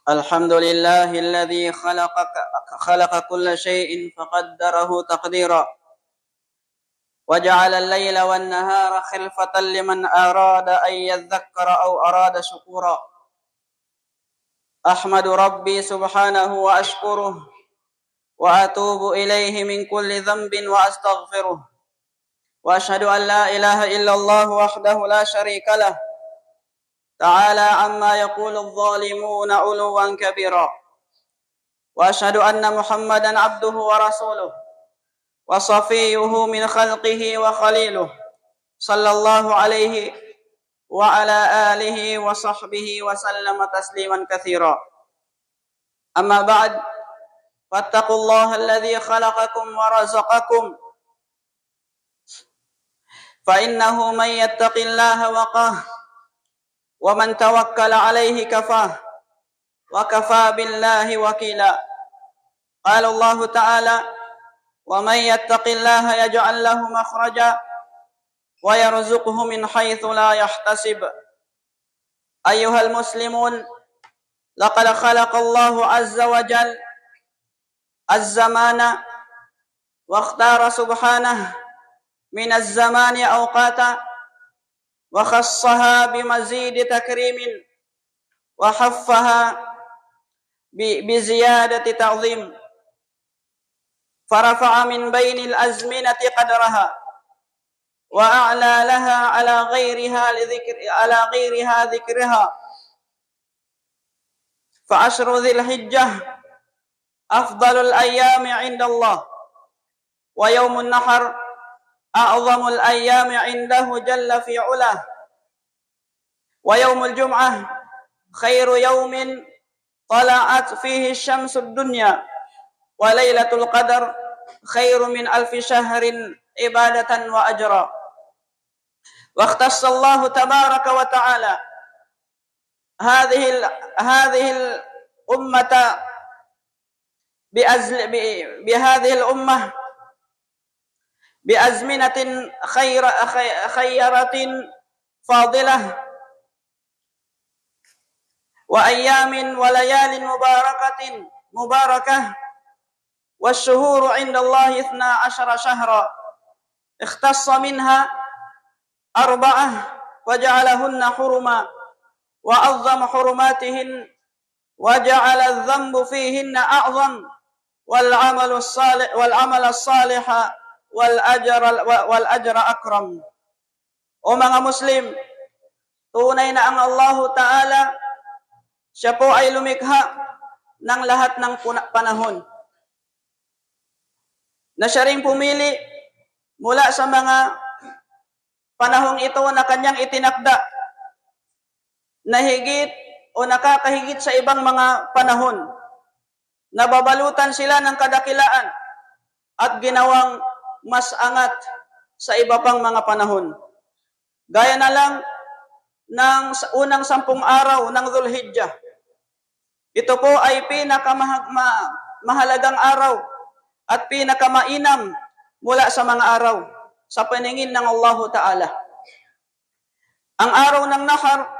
الحمد لله الذي خلق كل شيء فقدره تقديرا، وجعل الليل والنهار خلفة لمن أراد أن يذكر أو أراد شكورا. أحمد ربي سبحانه وأشكره وأتوب إليه من كل ذنب وأستغفره، وأشهد أن لا إله إلا الله وحده لا شريك له تعالى عما يقول الظالمون علوا كبيرا. وأشهد أن محمدا عبده ورسوله وصفيه من خلقه وخليله، صلى الله عليه وعلى آله وصحبه وسلم تسليما كثيرا. أما بعد، فاتقوا الله الذي خلقكم ورزقكم، فإنه من يتق الله وقاه، ومن توكل عليه كفاه، وكفى بالله وكيلا. قال الله تعالى: ومن يتق الله يجعل له مخرجا ويرزقه من حيث لا يحتسب. أيها المسلمون، لقد خلق الله عز وجل الزمان، واختار سبحانه من الزمان أوقاتا، وخصها بمزيد تكريم، وحفها بزيادة تعظيم، فرفع من بين الأزمنة قدرها، وأعلى لها على غيرها ذكرها. فعشر ذي الحجة أفضل الأيام عند الله، ويوم النحر أعظم الأيام عنده جل في علاه، ويوم الجمعة خير يوم طلعت فيه الشمس الدنيا، وليلة القدر خير من 1000 شهر عبادة وأجرا. واختص الله تبارك وتعالى هذه الأمة بأزمنة خيرة فاضلة، وأيام وليال مباركة، والشهور عند الله 12 شهرا، اختص منها 4 وجعلهن حرما، وعظم حرماتهن، وجعل الذنب فيهن أعظم، والعمل الصالح والأجر أكرم. O mga Muslim, tunay na ang Allah Ta'ala, siya po ay lumikha ng lahat ng panahon, na siya ring pumili mula sa mga panahong ito na kanyang itinakda na higit o nakakahigit sa ibang mga panahon, nababalutan sila ng kadakilaan at ginawang mas angat sa iba pang mga panahon. Gaya na lang ng unang 10 araw ng Dhul-Hijjah. Ito po ay pinakamahalagang araw at pinakamainam mula sa mga araw sa paningin ng Allah Ta'ala. Ang araw ng Nahar,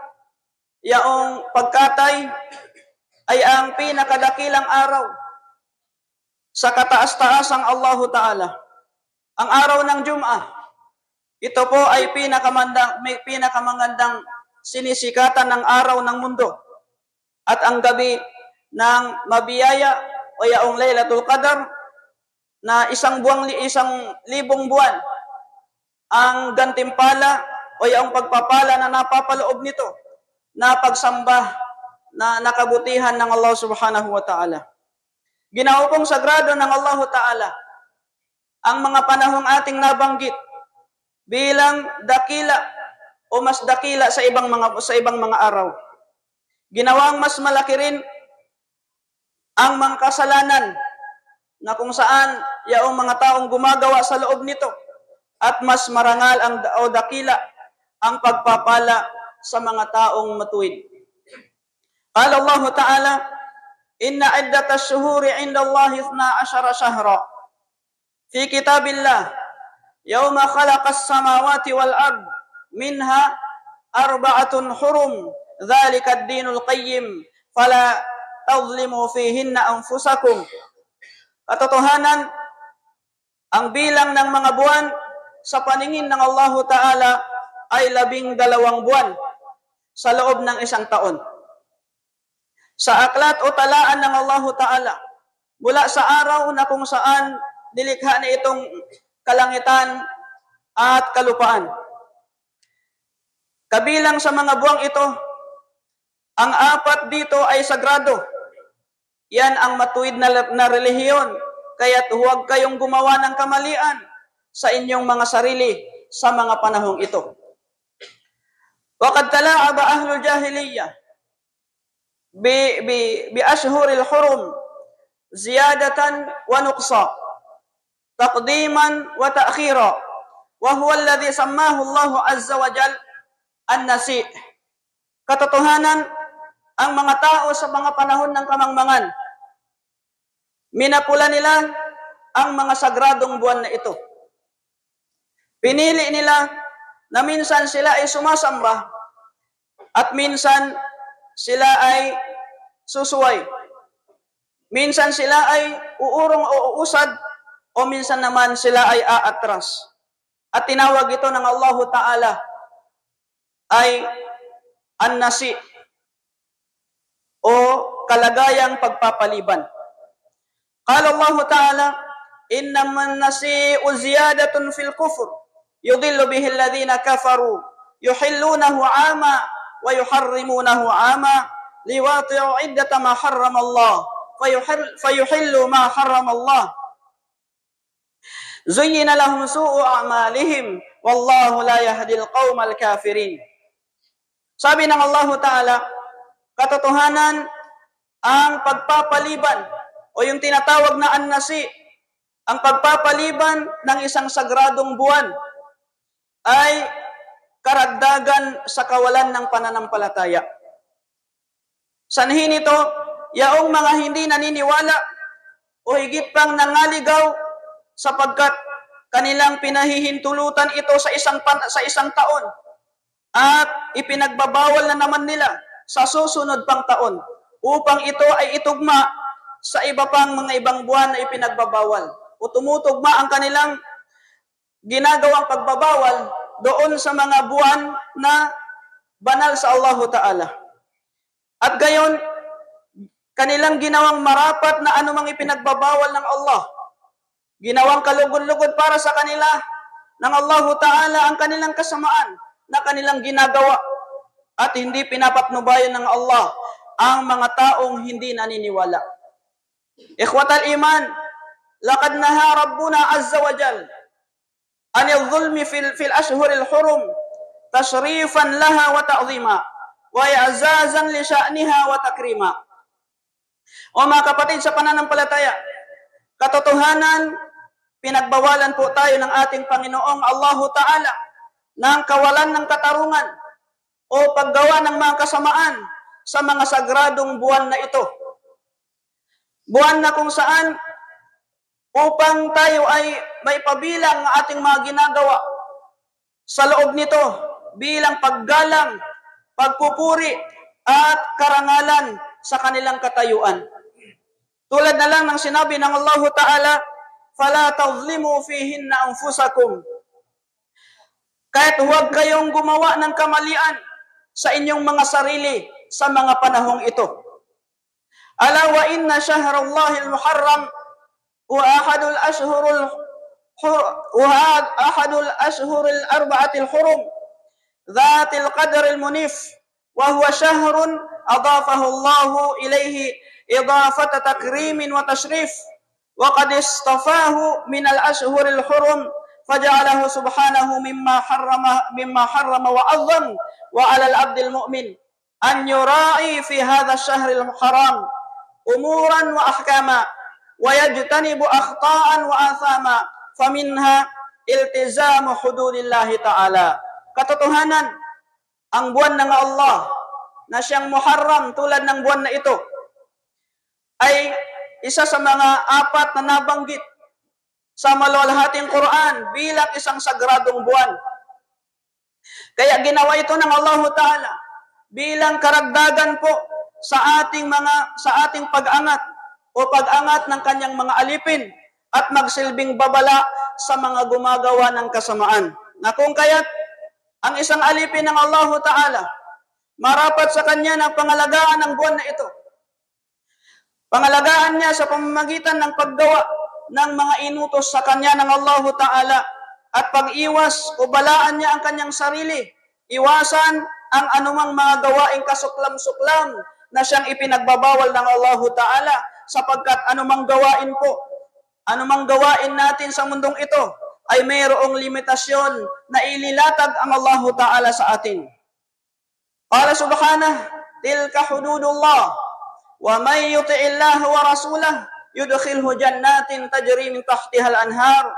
yaong pagkatay, ay ang pinakadakilang araw sa kataas-taasang Allah Ta'ala. Ang araw ng Jum'ah, ito po ay pinakamagandang sinisikatan ng araw ng mundo, at ang gabi ng mabiyaya o yaong Laylatul Qadr na 1,000 buwan, ang gantimpala o yaong pagpapala na napapaloob nito na pagsamba na nakabutihan ng Allah Subhanahu wa Ta'ala. Ginawa pong sagrado ng Allah Ta'ala ang mga panahong ating nabanggit bilang dakila o mas dakila sa ibang mga araw. Ginawang mas malaki rin ang mga kasalanan na kung saan yaong mga taong gumagawa sa loob nito, at mas marangal o dakila ang pagpapala sa mga taong matuwid. Qala Allah Ta'ala: inna iddatash shuhuri 'inda Allah 12 shahra fi kitabillah yawma khalaqas samawati wal ard minha 4 hurum dzalika ad-dinul qayyim fala tadhlimu fihinna anfusakum. Katotohanan, ang bilang ng mga buwan sa paningin ng Allah Ta'ala ay 12 buwan sa loob ng isang taon. Sa aklat o talaan ng Allah Ta'ala, mula sa araw na kung saan nilikha na itong kalangitan at kalupaan. Kabilang sa mga buwang ito, ang 4 dito ay sagrado. Yan ang matuwid na relihiyon. Kaya't huwag kayong gumawa ng kamalian sa inyong mga sarili sa mga panahong ito. Waqad tala'aba ahlul jahiliyah bi ashhuril hurum ziyadatan wa nuqsa, taqdiman wa ta'khira, wa huwa alladhi sammahu Allah azza wa jal an-nasi'. Katotohanan, ang mga tao sa mga panahon ng kamangmangan, minapula nila ang mga sagradong buwan na ito. Pinili nila na minsan sila ay sumasamba at minsan sila ay susuway. Minsan sila ay uurong o uusad o minsan naman sila ay aatras. At tinawag ito ng Allah Ta'ala ay an-nasi o kalagayang pagpapaliban. Qala Allah Ta'ala, innaman nasi'u ziyadatun fil kufr, yudillu bihi alladhina kafaru, yuhillunahu 'ama wa yuharrimunahu 'ama, liwati'u 'iddata ma harrama Allah, fayuhillu ma harrama Allah. Zuyyina lahum su'u a'malihim, wallahu la yahdil qaumal kafirin. Sabi ng Allah Ta'ala, katotohanan, ang pagpapaliban o yung tinatawag na an-nasi, ang pagpapaliban ng isang sagradong buwan ay karagdagan sa kawalan ng pananampalataya. Sanhin ito, yaong mga hindi naniniwala o higit pang nangaligaw sapagkat kanilang pinahihintulutan ito sa isang taon at ipinagbabawal na naman nila sa susunod pang taon upang ito ay itugma sa iba pang mga ibang buwan na ipinagbabawal o tumutugma ang kanilang ginagawang pagbabawal doon sa mga buwan na banal sa Allah Ta'ala. At gayon, kanilang ginawang marapat na anumang ipinagbabawal ng Allah. Ginawang kalugod-lugod para sa kanila ng Allah Ta'ala ang kanilang kasamaan na kanilang ginagawa at hindi pinapatnubayan ng Allah ang mga taong hindi naniniwala. Ikhwatal iman, laqad naha Rabbuna azza wa jal an al-zulmi fil ashhuril hurum tashrifan laha wa ta'zima wa i'zazan li sha'niha wa takrima. O mga kapatid sa pananampalataya, katotohanan, pinagbawalan po tayo ng ating Panginoong Allah Ta'ala ng kawalan ng katarungan o paggawa ng mga kasamaan sa mga sagradong buwan na ito. Buwan na kung saan upang tayo ay may pabilang ng ating mga ginagawa sa loob nito bilang paggalang, pagpupuri at karangalan sa kanilang katayuan. Tulad na lang ng sinabi ng Allah Ta'ala, فَلَا تَظْلِمُوا فِيهِنَّ أَنفُسَكُمْ. Kahit huwag kayong gumawa ng kamalian sa inyong mga sarili sa mga panahong ito. Ala wa inna shahrallahi al-muharram wa ahadul ashhuril arba'atil hurum dhatil qadril munif wa huwa shahrun adafahu Allah ilayhi idafata takrimin wa tashrif wa qad istafahu min al-ashhuril hurum faja'alahu subhanahu mimma harrama wa 'azzam wa 'ala al-'abdil mu'min an yura'i fi hadha ash-shahril haram umuran wa ahkama wa yajtanibu akhta'an wa athama faminha iltizamu hududillahi ta'ala. Katotohanan, ang buwan ng Allah na siyang Muharram tulad ng buwan na ito ay isa sa mga 4 na nabanggit sa maluwalhating Quran bilang isang sagradong buwan. Kaya ginawa ito ng Allah Ta'ala bilang karagdagan po sa ating pag-angat o pag-angat ng kanyang mga alipin at magsilbing babala sa mga gumagawa ng kasamaan. Na kung kaya't ang isang alipin ng Allah Ta'ala, marapat sa kanya na pangalagaan ng buwan na ito. Pangalagaan niya sa pamamagitan ng paggawa ng mga inutos sa kanya ng Allah Ta'ala at pag-iwas o balaan niya ang kanyang sarili. Iwasan ang anumang mga gawaing kasuklam-suklam na siyang ipinagbabawal ng Allah Ta'ala sapagkat anumang gawain natin sa mundong ito ay mayroong limitasyon na ililatag ang Allah Ta'ala sa atin. Qala subhanahu, tilka hududullah wa may yuti'illah wa rasulah yudkhilhu jannatin tajri min tahtiha al-anhar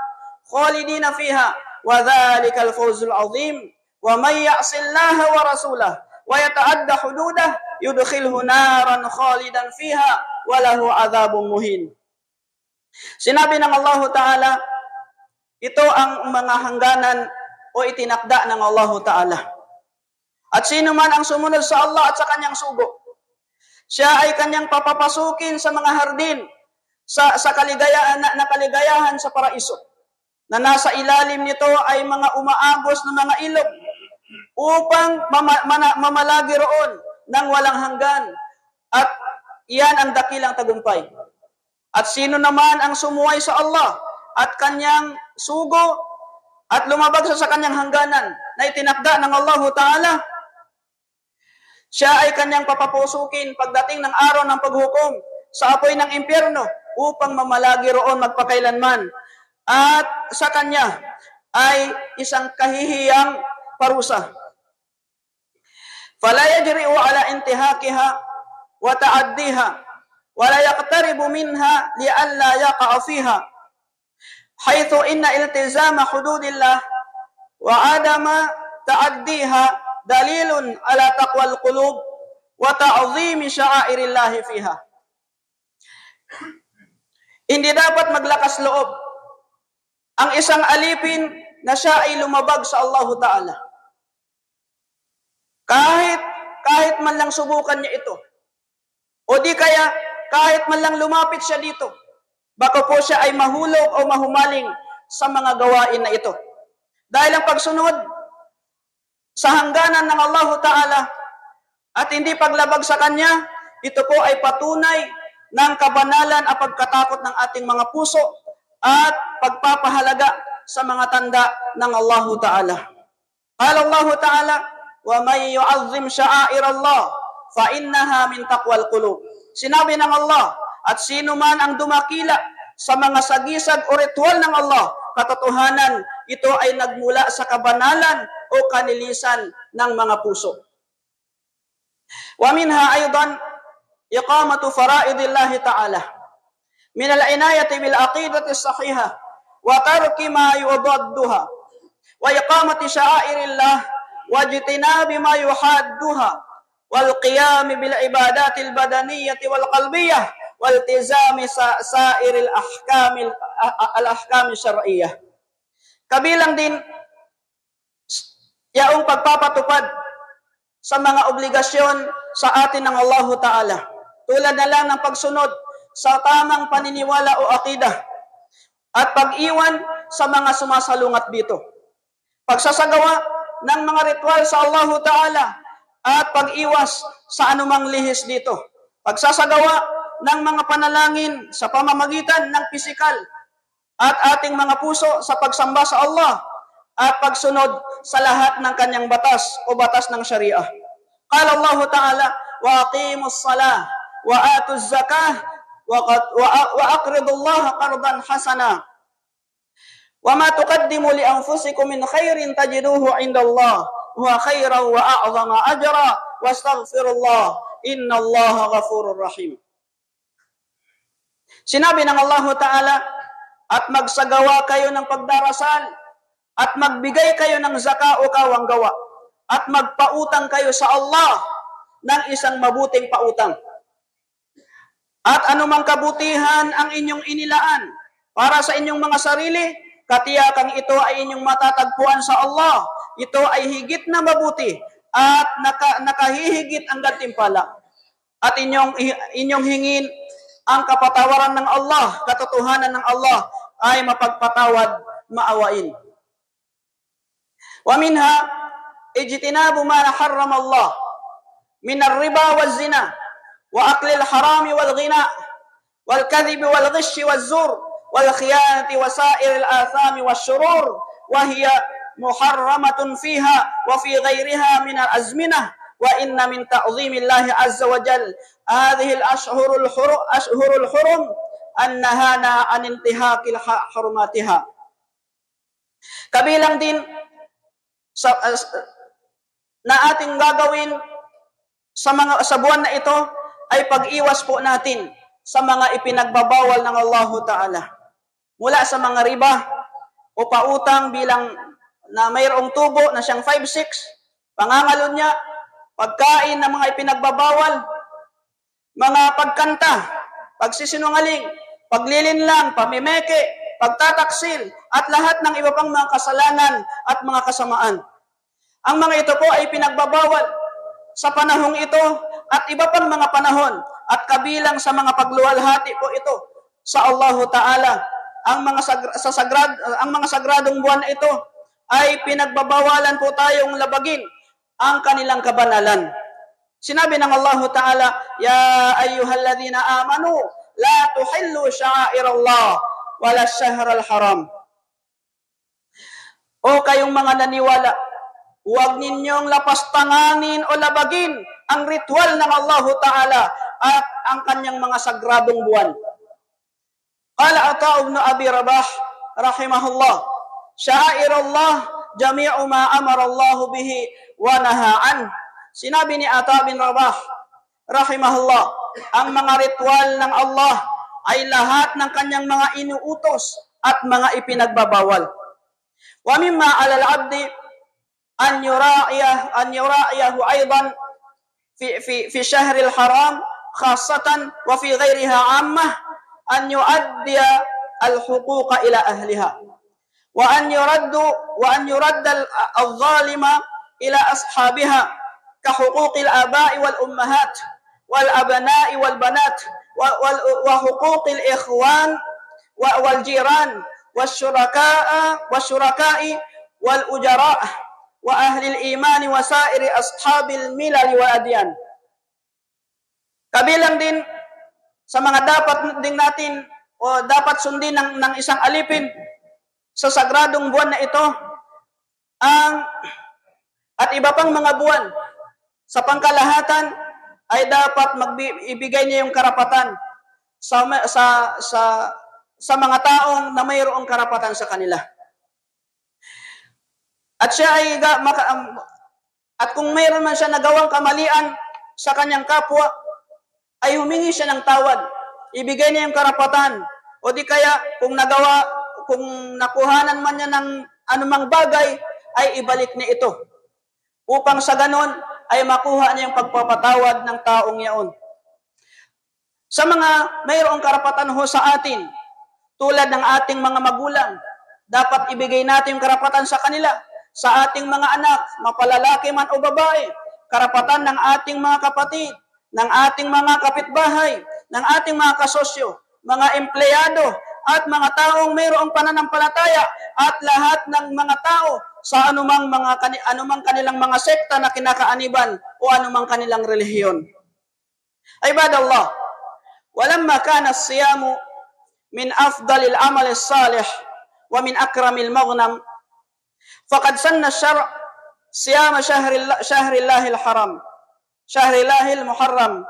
khalidina fiha wa dhalikal fawzul azim wa may ya'sillaha wa rasulah wa yata'adda hududah yudkhilhu naran khalidan fiha wa lahu adzabun muhin. Sinabi ng Allah Ta'ala, ito ang mga hangganan o itinakda ng Allah Ta'ala. At sino man ang sumunod sa Allah at sa kanyang sugo, siya ay kanyang papapasukin sa mga hardin sa kaligayahan sa paraiso, na nasa ilalim nito ay mga umaagos na mga ilog upang mamalagi roon ng walang hanggan, at iyan ang dakilang tagumpay. At sino naman ang sumuway sa Allah at kanyang sugo at lumabag sa kanyang hangganan na itinakda ng Allah Ta'ala, siya ay kanyang papapusukin pagdating ng araw ng paghukom sa apoy ng impyerno upang mamalagi roon magpakailanman. At sa kanya ay isang kahihiyang parusa. Fala yajri'u ala intihakiha wa ta'addiha wa la yaqtaribu minha li'alla yaqa'a fiha haythu inna iltizama hududillah wa adama ta'addiha dalilun ala taqwal qulub wa ta'zimi sya'airillahi fiha. Hindi dapat maglakas loob ang isang alipin na siya ay lumabag sa Allah Ta'ala. Kahit man lang subukan niya ito, o di kaya kahit man lang lumapit siya dito, baka po siya ay mahulog o mahumaling sa mga gawain na ito. Dahil ang pagsunod sa hangganan ng Allah Ta'ala at hindi paglabag sa Kanya, ito po ay patunay ng kabanalan at pagkatakot ng ating mga puso at pagpapahalaga sa mga tanda ng Allah Ta'ala. Qala Allah Ta'ala, wa may yu'azzim sya'airallah fa innaha min taqwal qulub. Sinabi ng Allah, at sino man ang dumakila sa mga sagisag o ritual ng Allah, katotohanan, ito ay nagmula sa kabanalan o kanilisan ng mga puso. Wa minha aydan iqamatu fara'idillah ta'ala min al-inayati bil aqidati as-sahiha wa tarki ma yudadduha wa iqamati sya'airillah wa ijtinabi ma yuhadduha wal qiyam bil ibadati al-badaniyyah wal qalbiyyah wal iltizami sa'iril ahkam syar'iyyah. Kabilang din yaong pagpapatupad sa mga obligasyon sa atin ng Allah Ta'ala. Tulad na lang ng pagsunod sa tamang paniniwala o akidah at pag-iwan sa mga sumasalungat dito. Pagsasagawa ng mga ritual sa Allah Ta'ala at pag-iwas sa anumang lihis dito. Pagsasagawa ng mga panalangin sa pamamagitan ng pisikal at ating mga puso sa pagsamba sa Allah at pagsunod sa lahat ng kanyang batas o batas ng Sharia. Qala Allah Ta'ala, wa aqimus salah wa atuz zakah wa aqridullaha qardan hasana. Wa ma tuqaddimu li anfusikum min khairin tajiduhu indallah wa khairan wa a'zama ajra wastaghfirullah innallaha ghafurur rahim. Sinabi ng Allah Ta'ala, at magsagawa kayo ng pagdarasal at magbigay kayo ng zaka o kawanggawa at magpautang kayo sa Allah ng isang mabuting pautang. At anumang kabutihan ang inyong inilaan para sa inyong mga sarili, katiyakang ito ay inyong matatagpuan sa Allah. Ito ay higit na mabuti at nakahihigit ang gantimpala. at inyong hingin ang kapatawaran ng Allah, katotohanan ng Allah ay mapagpatawad, maawain. Wa minha ijtinabu ma harrama Allah min ar-riba waz-zina wa akli al-harami wal-ghina wal-kadhib wal-ghish waz-zur wal-khiyanati wa sa'ir al-athami wash-shurur wa hiya muharramatun fiha wa fi ghayriha min al-azminah wa inna min ta'zimillahi azza wa jal hadhihi al-ashhurul hurum annahana an intihakil hurumatiha. Kabilang din na ating gagawin sa buwan na ito ay pag-iwas po natin sa mga ipinagbabawal ng Allah Ta'ala. Mula sa mga riba o pautang bilang na mayroong tubo na siyang 5-6, pangangalon niya, pagkain ng mga ipinagbabawal, mga pagkanta, pagsisinungaling, paglilinlang, pamimeke, pagtataksil, at lahat ng iba pang mga kasalanan at mga kasamaan. Ang mga ito po ay pinagbabawal sa panahong ito at iba pang mga panahon at kabilang sa mga pagluwalhati po ito sa Allah Ta'ala. Ang mga sagradong buwan na ito ay pinagbabawalan po tayong labagin ang kanilang kabanalan. Sinabi ng Allah Ta'ala, Ya ayyuhalladhina amanu, la tuhillu sha'airallah, wala syahral haram. O kayong mga naniwala, huwag ninyong lapastanganin o labagin ang ritual ng Allah Ta'ala at ang kanyang mga sagradong buwan. Qala Ata ibn Abi Rabah, rahimahullah, Sha'airallah, jami'u ma amara Allah bihi wa naha'an. Sinabi ni Ata bin Rabah, rahimahullah, ang mga ritual ng Allah ay lahat ng kanyang mga inuutos at mga ipinagbabawal. Wa mimma 'alal 'abdi an yura'iyahu aidan fi syahril haram khassatan wa fi ghairiha 'ammah an yu'addiya al-huquqa ila ahliha wa an yuradda al-zalima ila ashabiha ka huquqil aba'i wal ummahat wal abna'i wal banat wa huquqil ikhwan wal jiran wasyuraka'i wal ujara' wa ahlil imani wa sa'iri ashabil milal wa adyan. Kabilang din sa mga dapat din natin o dapat sundin ng isang alipin sa sagradong buwan na ito at iba pang mga buwan sa pangkalahatan ay dapat ibigay niya yung karapatan sa mga taong na mayroong karapatan sa kanila. At siya ay at kung mayroon man siya nagawang kamalian sa kanyang kapwa, ay humingi siya ng tawad. Ibigay niya yung karapatan. O di kaya kung nakuhanan man niya ng anumang bagay, ay ibalik niya ito. Upang sa ganon ay makuha niya yung pagpapatawad ng taong yaon. Sa mga mayroong karapatan ho sa atin, tulad ng ating mga magulang, dapat ibigay natin yung karapatan sa kanila. Sa ating mga anak, mapalalaki man o babae, karapatan ng ating mga kapatid, ng ating mga kapitbahay, ng ating mga kasosyo, mga empleyado, at mga taong mayroong pananampalataya, at lahat ng mga tao sa anumang kanilang mga sekta na kinakaaniban o anumang kanilang relihiyon. Ibadallah, walamma kana as-siyamu min afdalil amal as-salih wa min akramil maghnam faqad sanna asy-syar' siyama shahrillahil haram shahrillahil muharram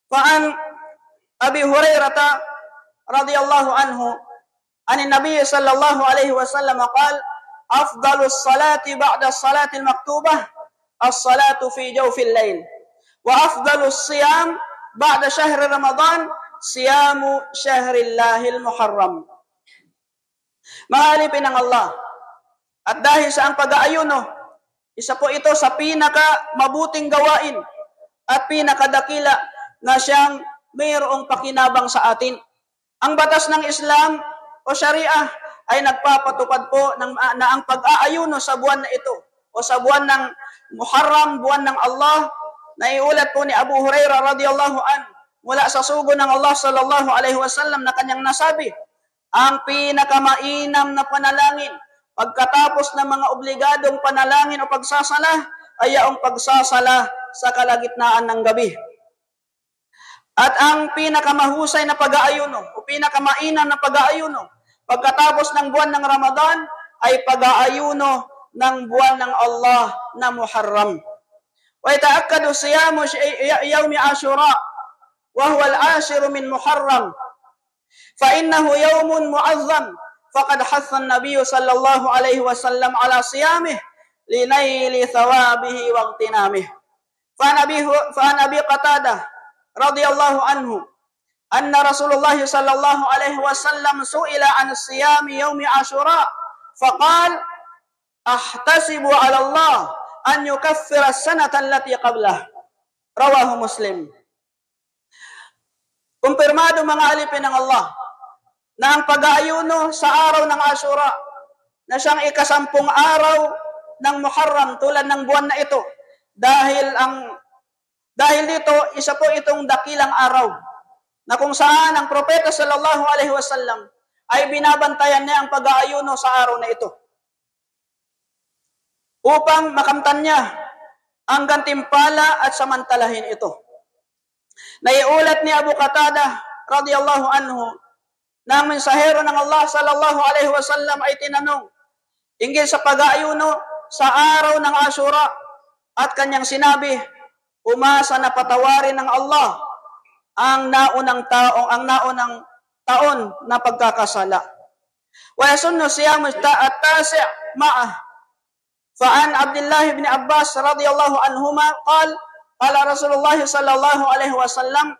fa an Abi Hurairah radhiyallahu anhu an an-nabiy sallallahu alaihi wasallam qala afdalus salati ba'da as-salati al-maktubah as-salatu fi jawfil lail wa afdalus siyam ba'da syahri ramadan siyamu shahrillahil muharram. Mahalipin ng Allah. At dahil sa ang pag-aayuno, isa po ito sa pinaka mabuting gawain at pinakadakila na siyang mayroong pakinabang sa atin. Ang batas ng Islam o Sharia ay nagpapatupad po na ang pag-aayuno sa buwan na ito o sa buwan ng Muharram, buwan ng Allah, Naiulat po ni Abu Hurairah radhiyallahu anhu mula sa sugo ng Allah sallallahu alaihi wasallam na kanyang nasabi, ang pinakamainam na panalangin pagkatapos ng mga obligadong panalangin o pagsasala ay ang pagsasala sa kalagitnaan ng gabi. At ang pinakamahusay na pag-aayuno o pinakamainam na pag-aayuno pagkatapos ng buwan ng Ramadan ay pag-aayuno ng buwan ng Allah na Muharram. Wa yata'akkadu siyamu yawmi Ashura wa huwa al-ashir min Muharram fa innahu yawmun mu'azzam faqad hatha an-nabiy sallallahu alayhi wa sallam ala siyamihi linayli thawabihi wa ightinamihi. Fa Nabi Qatadah radhiyallahu anhu anna Rasulullah sallallahu alayhi wa sallam su'ila an siyami yawmi Ashura faqala ahtasibu ala Allah an yukaffira as-sanata allati qablah. Rawahu Muslim. Kumpirmado mga alipin ng Allah na ang pag-aayuno sa araw ng Ashura na siyang ikasampung araw ng Muharram tulad ng buwan na ito dahil dito isa po itong dakilang araw na kung saan ang propeta sallallahu alaihi wasallam ay binabantayan niya ang pag-aayuno sa araw na ito upang makamtan niya ang gantimpala at samantalahin ito. Naiulat ni Abu Qatadah radhiyallahu anhu na ang mensahero ng Allah sallallahu alaihi wasallam ay tinanong hinggil sa pag-aayuno sa araw ng Ashura at kanyang sinabi, umasa na patawarin ng Allah ang naunang taon na pagkakasala. Wa yasunnu siyam at-tasi' ma'ah. Fa'an Abdullah ibn Abbas radhiyallahu anhuma qala Rasulullah sallallahu alaihi wasallam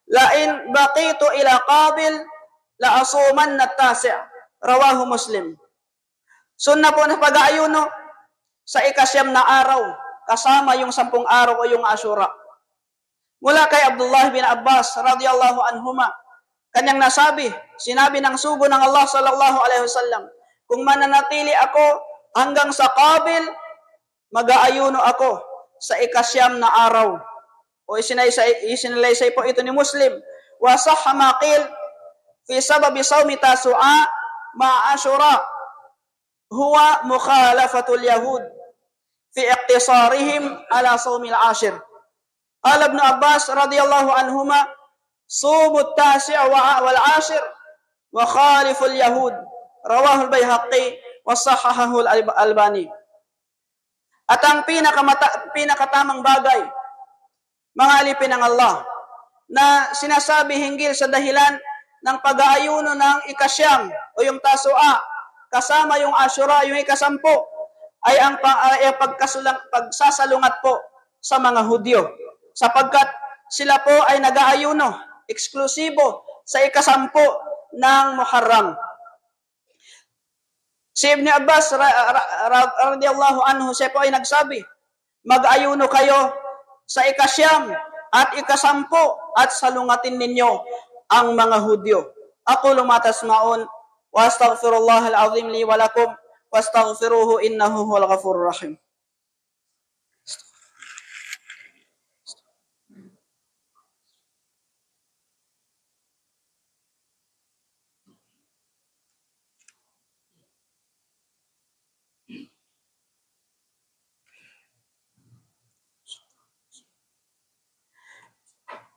la in baqitu ila qabil la asumanna at-tasi'. Rawahu Muslim. Sunna po na pag-aayuno sa ikasyam na araw kasama yung 10 araw o yung Ashura. Mula kay Abdullah bin Abbas radhiyallahu anhuma, kanyang sinabi ng sugo ng Allah sallallahu alaihi wasallam, kung mananatili ako hanggang sa Qabil, mag-aayuno ako sa ikasyam na araw. O isinalaysay po ito ni Muslim. Wa sahha ma qil fi sababi sawmi Tasu'a ma Ashura huwa mukhalafatul yahud fi iqtisarihim ala sawmi al-ashir. Qala Ibn Abbas radhiyallahu anhuma sumu at-tasi' wal 'ashir wa khalifu al-yahud. Rawahu al-Baihaqi wa sahahahu al-Albani. At ang pinakatamang bagay mga alipin ng Allah na sinasabi hinggil sa dahilan ng pag-aayuno ng ikasyam o yung Tasu'a kasama yung Ashura, yung ikasampu ay ang pagsasalungat po sa mga Hudyo sapagkat sila po ay nag-aayuno eksklusibo sa ikasampu ng Muharram. Si Ibn Abbas radhiyallahu anhu siya po ay nagsabi, mag-ayuno kayo sa ikasyam at ikasampu at salungatin ninyo ang mga Hudyo. Aqulu ma tasma'un wa astaghfirullah al-azim li wa lakum wastaghfiruhu innahu huwal ghafurur rahim.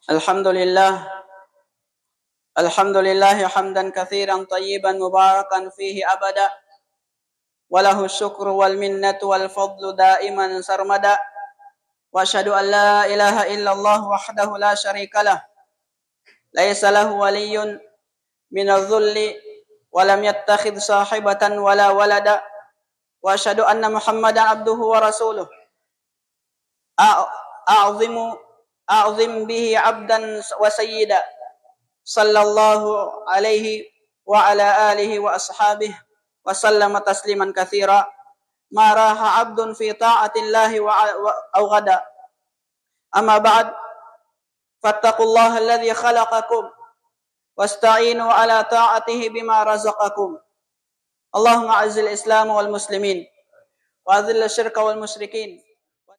Alhamdulillah hamdan katsiran tayyiban mubarakan fihi abada walahu syukru wal minnatu wal fadlu daiman sarmada wa asyhadu an la ilaha illallah wahdahu la syarikalah laisa lahu waliyyun minadh-dhulli wa lam yattakhidh sahibatan wala walada wa asyhadu anna Muhammadan abduhu wa rasuluh a'zim bihi abdan wa sayyida sallallahu alaihi wa ala alihi wa ashabihi wa sallama tasliman katsira ma raha abdun fi ta'atillahi wa aw ghada amma ba'd fattaqullaha alladhi khalaqakum wasta'inu ala ta'atihi bima razaqakum. Allahumma azzil islam wal muslimin wa adhill asyirka wal musyrikin